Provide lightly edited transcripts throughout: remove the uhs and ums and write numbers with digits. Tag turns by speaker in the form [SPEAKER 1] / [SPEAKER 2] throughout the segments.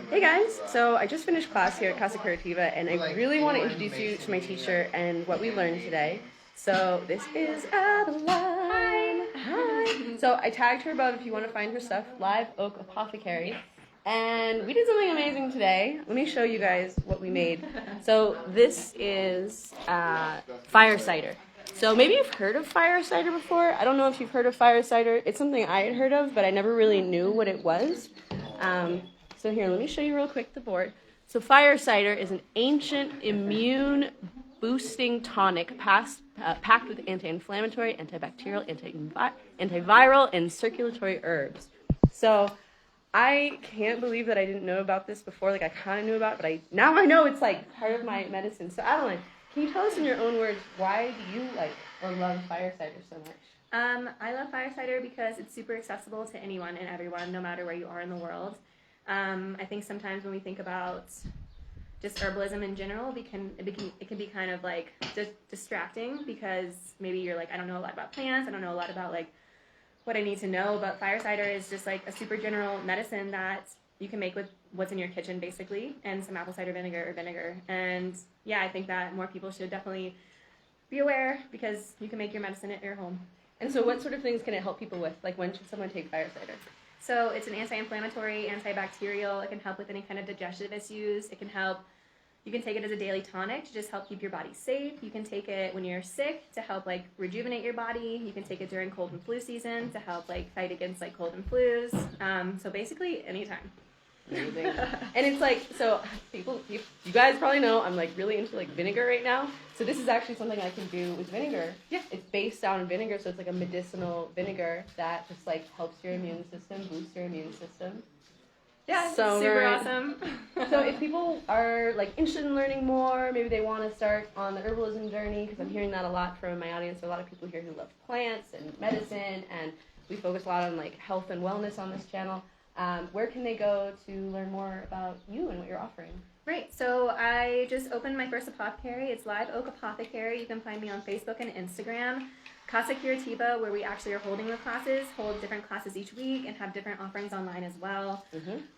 [SPEAKER 1] Hey guys, so I just finished class here at Casa Curativa and I really want to introduce you to my teacher and what we learned today. So this is Adeline. Hi. So I tagged her above if you want to find her stuff, Live Oak Apothecary. And we did something amazing today. Let me show you guys what we made. So this is fire cider. So maybe you've heard of fire cider before. I don't know if you've heard of fire cider. It's something I had heard of, but I never really knew what it was. So here, let me show you real quick the board. So fire cider is an ancient immune-boosting tonic packed with anti-inflammatory, antibacterial, antiviral, and circulatory herbs. So I can't believe that I didn't know about this before. Like, I kind of knew about it, but now I know it's like part of my medicine. So Adeline, can you tell us in your own words, why do you like or love fire cider so much?
[SPEAKER 2] I love fire cider because it's super accessible to anyone and everyone, no matter where you are in the world. I think sometimes when we think about just herbalism in general, it can be kind of like distracting because maybe you're like, I don't know a lot about plants, I don't know a lot about like what I need to know, but fire cider is just like a super general medicine that you can make with what's in your kitchen basically, and some apple cider vinegar or vinegar. And yeah, I think that more people should definitely be aware because you can make your medicine at your home.
[SPEAKER 1] And so what sort of things can it help people with? Like, when should someone take fire cider?
[SPEAKER 2] So it's an anti-inflammatory, antibacterial. It can help with any kind of digestive issues. It can help, you can take it as a daily tonic to just help keep your body safe. You can take it when you're sick to help like rejuvenate your body. You can take it during cold and flu season to help like fight against like cold and flus. So basically anytime.
[SPEAKER 1] Amazing. And it's like, so people, you guys probably know I'm like really into like vinegar right now. So this is actually something I can do with vinegar. Yeah. It's based on vinegar, so it's like a medicinal vinegar that just like helps your immune system, boosts your immune system.
[SPEAKER 2] Yeah, so super awesome.
[SPEAKER 1] So if people are like interested in learning more, maybe they want to start on the herbalism journey, because I'm hearing that a lot from my audience. There are a lot of people here who love plants and medicine, and we focus a lot on like health and wellness on this channel. Where can they go to learn more about you and what you're offering?
[SPEAKER 2] Right, so I just opened my first apothecary. It's Live Oak Apothecary. You can find me on Facebook and Instagram. Casa Curativa, where we actually are holding the classes, hold different classes each week and have different offerings online as well.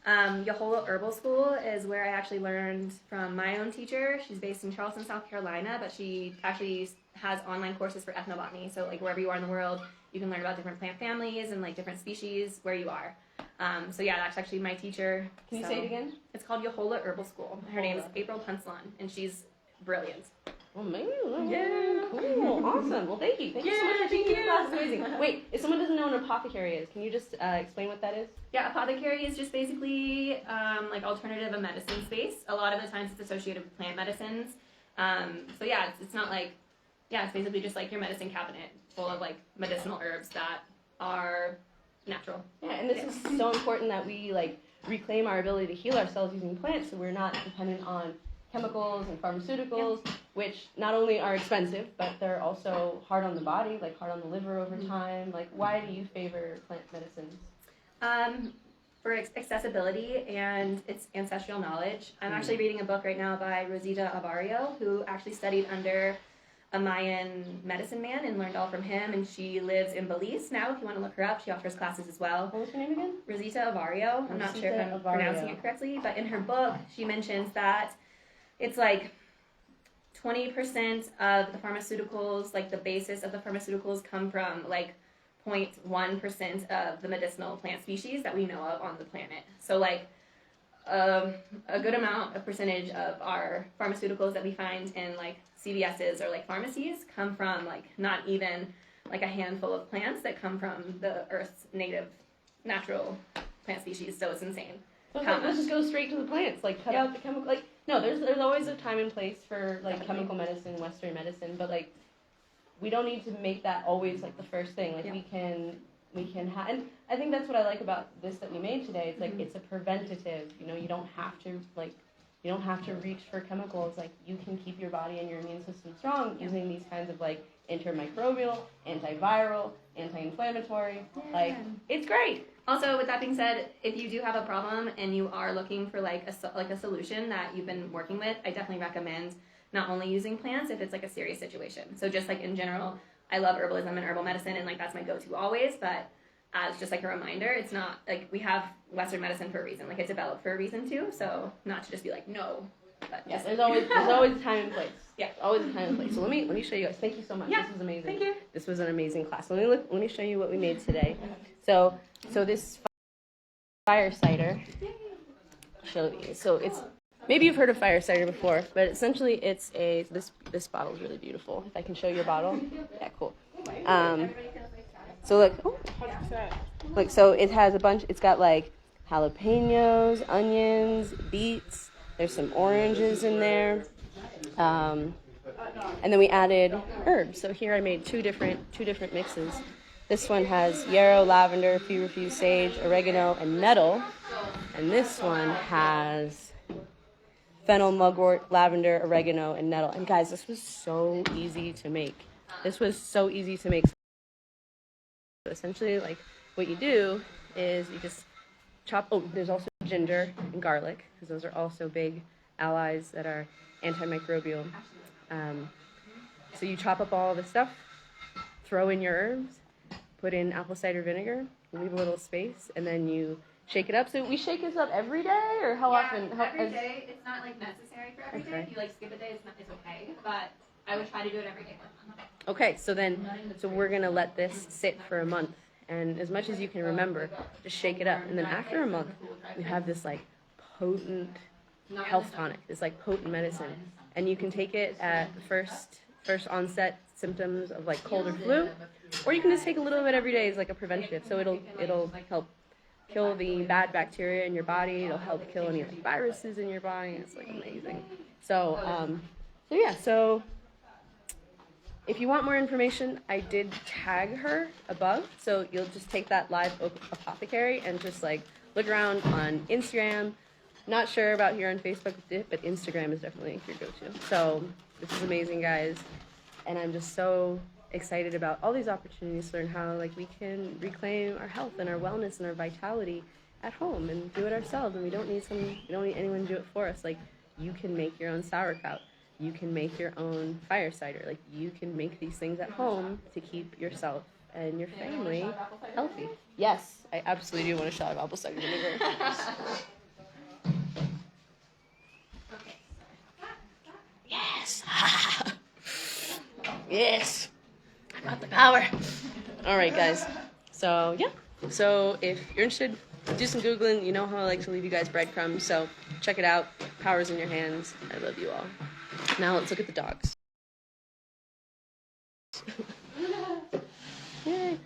[SPEAKER 2] Yahola Herbal School is where I actually learned from my own teacher. She's based in Charleston, South Carolina, but she actually has online courses for ethnobotany. So like wherever you are in the world, you can learn about different plant families and like different species where you are. So yeah, that's actually my teacher.
[SPEAKER 1] Can you say it again?
[SPEAKER 2] It's called Yahola Herbal School. Her name is April Punslon, and she's brilliant.
[SPEAKER 1] Oh, man. Yeah. Cool. Awesome. Well, thank you. Thank you so much for taking this class. It's amazing. Wait, if someone doesn't know what an apothecary is, can you just explain what that is?
[SPEAKER 2] Yeah, apothecary is just basically like alternative a medicine space. A lot of the times it's associated with plant medicines. So yeah, it's not like, yeah, it's basically just like your medicine cabinet full of like medicinal herbs that are natural.
[SPEAKER 1] Yeah, and this is so important that we like reclaim our ability to heal ourselves using plants, so we're not dependent on chemicals and pharmaceuticals, which not only are expensive, but they're also hard on the body, like hard on the liver over time. Like, why do you favor plant medicines?
[SPEAKER 2] For accessibility and its ancestral knowledge. I'm actually reading a book right now by Rosita Avario, who actually studied under a Mayan medicine man and learned all from him, and she lives in Belize now. If you want to look her up, she offers classes as well.
[SPEAKER 1] What was her name again?
[SPEAKER 2] Rosita Avario. I'm not sure if I'm pronouncing it correctly, but in her book, she mentions that it's like 20% of the pharmaceuticals, like the basis of the pharmaceuticals, come from like 0.1% of the medicinal plant species that we know of on the planet. So like a good amount, a percentage of our pharmaceuticals that we find in like CVS's or like pharmacies come from like not even like a handful of plants that come from the Earth's native natural plant species. So it's insane.
[SPEAKER 1] So let's just go straight to the plants, like cut out the chemical. Like, no, there's always a time and place for like chemical medicine, Western medicine, but like we don't need to make that always like the first thing. Like we can have, and I think that's what I like about this that we made today. It's like it's a preventative. You know, you don't have to reach for chemicals. Like, you can keep your body and your immune system strong using these kinds of like antimicrobial, antiviral, anti-inflammatory. Like, it's great.
[SPEAKER 2] Also, with that being said, if you do have a problem and you are looking for like a solution that you've been working with, I definitely recommend not only using plants if it's like a serious situation. So just like in general, I love herbalism and herbal medicine, and like that's my go-to always, but as just like a reminder. It's not like we have Western medicine for a reason. Like, it's developed for a reason too. So not to just be like, no. But
[SPEAKER 1] yes, there's always a time and place.
[SPEAKER 2] Yeah,
[SPEAKER 1] always a time and place. So let me show you guys. Thank you so much.
[SPEAKER 2] Yeah,
[SPEAKER 1] this was amazing.
[SPEAKER 2] thank you.
[SPEAKER 1] This was an amazing class. Let me show you what we made today. So this fire cider. Show you. So it's, maybe you've heard of fire cider before, but essentially it's this bottle is really beautiful. If I can show your bottle, yeah, cool. So look, so it has a bunch. It's got like jalapenos, onions, beets. There's some oranges in there, and then we added herbs. So here I made two different mixes. This one has yarrow, lavender, feverfew, sage, oregano, and nettle, and this one has fennel, mugwort, lavender, oregano, and nettle. And guys, this was so easy to make. So essentially, like, what you do is you just chop. Oh, there's also ginger and garlic, because those are also big allies that are antimicrobial. So you chop up all the stuff, throw in your herbs, put in apple cider vinegar, leave a little space, and then you shake it up. So we shake this up every day, or how often?
[SPEAKER 2] Every day. It's not like necessary for every day. If you like skip a day, it's okay. But I would try to do it every day.
[SPEAKER 1] Okay, so we're gonna let this sit for a month. And as much as you can remember, just shake it up. And then after a month, you have this like potent health tonic, this like potent medicine. And you can take it at the first onset symptoms of like cold or flu, or you can just take a little bit every day as like a preventative. So it'll help kill the bad bacteria in your body. It'll help kill any like viruses in your body. It's like amazing. So if you want more information, I did tag her above, so you'll just take that live apothecary and just like look around on Instagram. Not sure about here on Facebook, but Instagram is definitely your go-to. So this is amazing, guys, and I'm just so excited about all these opportunities to learn how like we can reclaim our health and our wellness and our vitality at home and do it ourselves. And we don't need anyone to do it for us. Like, you can make your own sauerkraut. You can make your own fire cider. Like, you can make these things at home to keep yourself and your family healthy. Yes, I absolutely do want a shot of apple cider vinegar. Yes. Yes. I got the power. All right, guys. So, yeah. So, if you're interested, do some Googling. You know how I like to leave you guys breadcrumbs. So, check it out. Power's in your hands. I love you all. Now let's look at the dogs. Yay.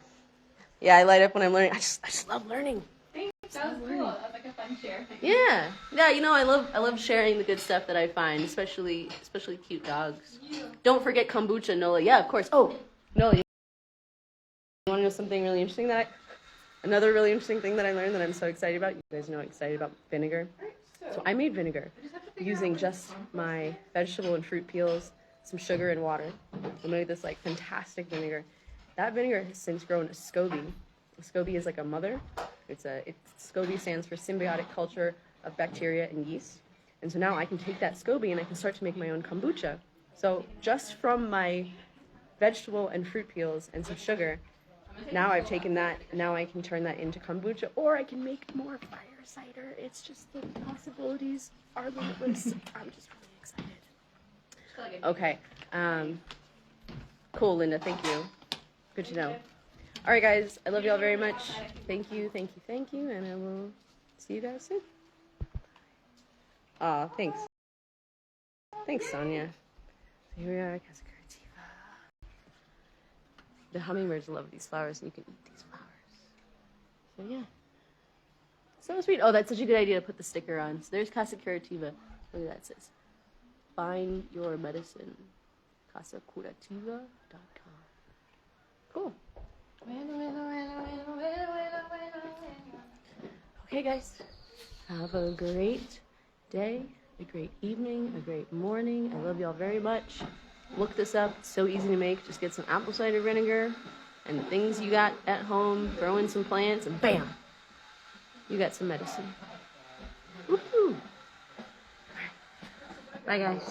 [SPEAKER 1] Yeah, I light up when I'm learning. I just love learning.
[SPEAKER 2] Thanks. That was cool. That was like a fun share.
[SPEAKER 1] Yeah. You know, I love sharing the good stuff that I find, especially cute dogs. Don't forget kombucha, Nola. Yeah, of course. Oh, Nola, you want to know something really interesting another really interesting thing that I learned that I'm so excited about? You guys know I'm excited about vinegar. So I made vinegar using just my vegetable and fruit peels, some sugar and water. I made this like fantastic vinegar. That vinegar has since grown a SCOBY. A SCOBY is like a mother. SCOBY stands for symbiotic culture of bacteria and yeast. And so now I can take that SCOBY and I can start to make my own kombucha. So just from my vegetable and fruit peels and some sugar, now I've taken that, now I can turn that into kombucha, or I can make more fire cider. It's just the possibilities are limitless. I'm just really excited. Okay. Cool, Linda. Thank you. Good to know. All right, guys. I love you all very much. Thank you, and I will see you guys soon. Aw, thanks. Thanks, Sonia. So here we are, Casa Curativa. The hummingbirds love these flowers, and you can eat these flowers. So yeah. So sweet. Oh, that's such a good idea to put the sticker on. So there's Casa Curativa. Look at that, it says. Find your medicine. CasaCurativa.com. Cool. Okay, guys. Have a great day, a great evening, a great morning. I love y'all very much. Look this up. It's so easy to make. Just get some apple cider vinegar and the things you got at home. Throw in some plants and bam! You got some medicine. Woohoo! Bye, guys.